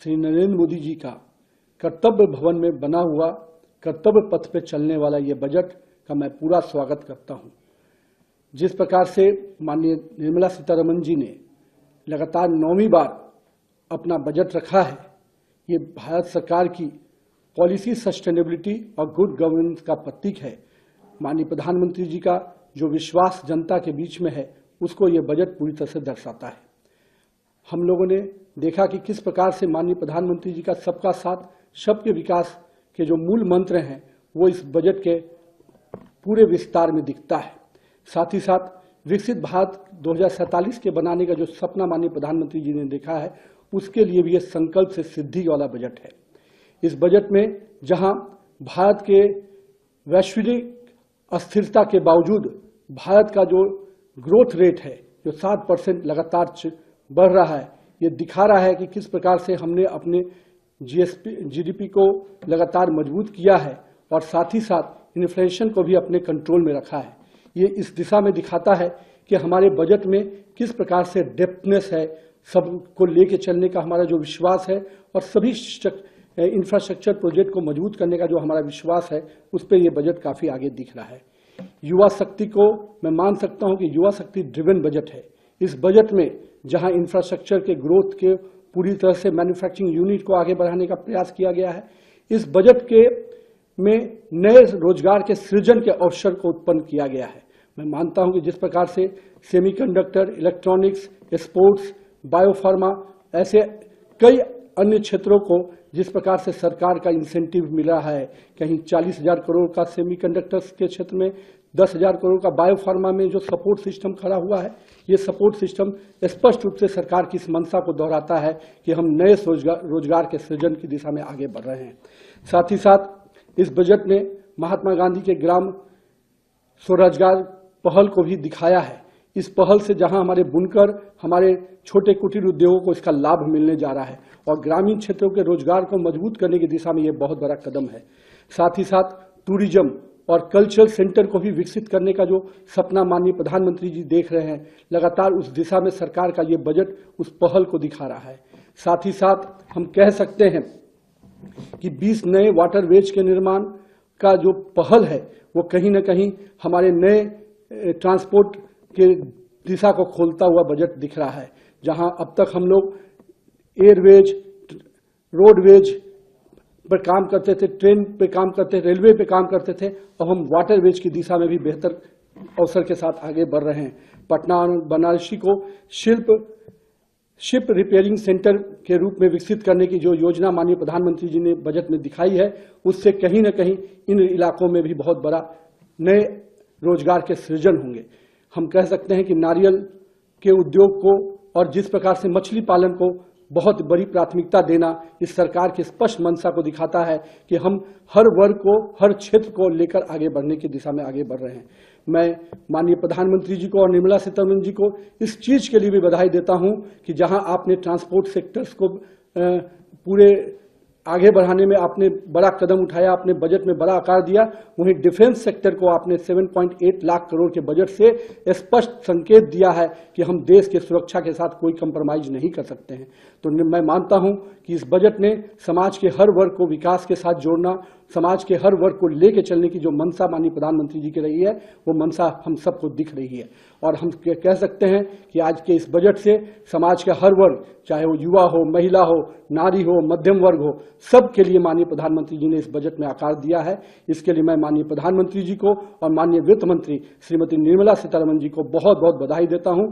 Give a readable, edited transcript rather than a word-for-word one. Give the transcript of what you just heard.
श्री नरेंद्र मोदी जी का कर्तव्य भवन में बना हुआ कर्तव्य पथ पे चलने वाला ये बजट का मैं पूरा स्वागत करता हूं। जिस प्रकार से माननीय निर्मला सीतारमण जी ने लगातार 9वीं बार अपना बजट रखा है, ये भारत सरकार की पॉलिसी सस्टेनेबिलिटी और गुड गवर्नेंस का प्रतीक है। माननीय प्रधानमंत्री जी का जो विश्वास जनता के बीच में है, उसको ये बजट पूरी तरह से दर्शाता है। हम लोगों ने देखा कि किस प्रकार से माननीय प्रधानमंत्री जी का सबका साथ सबके विकास के जो मूल मंत्र हैं, वो इस बजट के पूरे विस्तार में दिखता है। साथ ही साथ विकसित भारत 2047 के बनाने का जो सपना माननीय प्रधानमंत्री जी ने देखा है, उसके लिए भी ये संकल्प से सिद्धि वाला बजट है। इस बजट में जहां भारत के वैश्विक अस्थिरता के बावजूद भारत का जो ग्रोथ रेट है, जो 7% लगातार बढ़ रहा है, ये दिखा रहा है कि किस प्रकार से हमने अपने जीडीपी को लगातार मजबूत किया है और साथ ही साथ इन्फ्लेशन को भी अपने कंट्रोल में रखा है। ये इस दिशा में दिखाता है कि हमारे बजट में किस प्रकार से डेप्थनेस है, सबको लेके चलने का हमारा जो विश्वास है और सभी इंफ्रास्ट्रक्चर प्रोजेक्ट को मजबूत करने का जो हमारा विश्वास है, उस पर यह बजट काफी आगे दिख रहा है। युवा शक्ति को मैं मान सकता हूं कि युवा शक्ति ड्रिवन बजट है। इस बजट में जहां इंफ्रास्ट्रक्चर के ग्रोथ के पूरी तरह से मैन्युफैक्चरिंग यूनिट को आगे बढ़ाने का प्रयास किया गया है, इस बजट के में नए रोजगार के सृजन के अवसर को उत्पन्न किया गया है। मैं मानता हूं कि जिस प्रकार से सेमीकंडक्टर, इलेक्ट्रॉनिक्स, स्पोर्ट्स, बायोफार्मा, ऐसे कई अन्य क्षेत्रों को जिस प्रकार से सरकार का इंसेंटिव मिल रहा है, कहीं 40,000 करोड़ का सेमीकंडक्टर्स के क्षेत्र में, 10,000 करोड़ का बायोफार्मा में जो सपोर्ट सिस्टम खड़ा हुआ है, ये सपोर्ट सिस्टम स्पष्ट रूप से सरकार की इस मंशा को दोहराता है कि हम नए रोजगार के सृजन की दिशा में आगे बढ़ रहे हैं। साथ ही साथ इस बजट ने महात्मा गांधी के ग्राम स्वरोजगार पहल को भी दिखाया है। इस पहल से जहां हमारे बुनकर, हमारे छोटे कुटीर उद्योगों को इसका लाभ मिलने जा रहा है और ग्रामीण क्षेत्रों के रोजगार को मजबूत करने की दिशा में यह बहुत बड़ा कदम है। साथ ही साथ टूरिज्म और कल्चरल सेंटर को भी विकसित करने का जो सपना माननीय प्रधानमंत्री जी देख रहे हैं, लगातार उस दिशा में सरकार का ये बजट उस पहल को दिखा रहा है। साथ ही साथ हम कह सकते हैं कि 20 नए वाटरवेज के निर्माण का जो पहल है, वो कहीं ना कहीं हमारे नए ट्रांसपोर्ट के दिशा को खोलता हुआ बजट दिख रहा है। जहां अब तक हम लोग एयरवेज, रोडवेज पर काम करते थे, ट्रेन पे काम करते थे, रेलवे पे काम करते थे, अब हम वाटरवेज की दिशा में भी बेहतर अवसर के साथ आगे बढ़ रहे हैं। पटना और बनारसी को शिप रिपेयरिंग सेंटर के रूप में विकसित करने की जो योजना माननीय प्रधानमंत्री जी ने बजट में दिखाई है, उससे कहीं न कहीं इन इलाकों में भी बहुत बड़ा नए रोजगार के सृजन होंगे। हम कह सकते हैं कि नारियल के उद्योग को और जिस प्रकार से मछली पालन को बहुत बड़ी प्राथमिकता देना इस सरकार की स्पष्ट मंशा को दिखाता है कि हम हर वर्ग को, हर क्षेत्र को लेकर आगे बढ़ने की दिशा में आगे बढ़ रहे हैं। मैं माननीय प्रधानमंत्री जी को और निर्मला सीतारमण जी को इस चीज के लिए भी बधाई देता हूं कि जहां आपने ट्रांसपोर्ट सेक्टर्स को पूरे आगे बढ़ाने में आपने बड़ा कदम उठाया, आपने बजट में बड़ा आकार दिया, वहीं डिफेंस सेक्टर को आपने 7.8 लाख करोड़ के बजट से स्पष्ट संकेत दिया है कि हम देश के सुरक्षा के साथ कोई कंप्रोमाइज नहीं कर सकते हैं। तो मैं मानता हूं कि इस बजट ने समाज के हर वर्ग को विकास के साथ जोड़ना, समाज के हर वर्ग को लेकर चलने की जो मंशा माननीय प्रधानमंत्री जी की रही है, वो मंशा हम सबको दिख रही है। और हम कह सकते हैं कि आज के इस बजट से समाज के हर वर्ग, चाहे वो युवा हो, महिला हो, नारी हो, मध्यम वर्ग हो, सबके लिए माननीय प्रधानमंत्री जी ने इस बजट में आकार दिया है। इसके लिए मैं माननीय प्रधानमंत्री जी को और माननीय वित्त मंत्री श्रीमती निर्मला सीतारमण जी को बहुत बहुत बधाई देता हूं।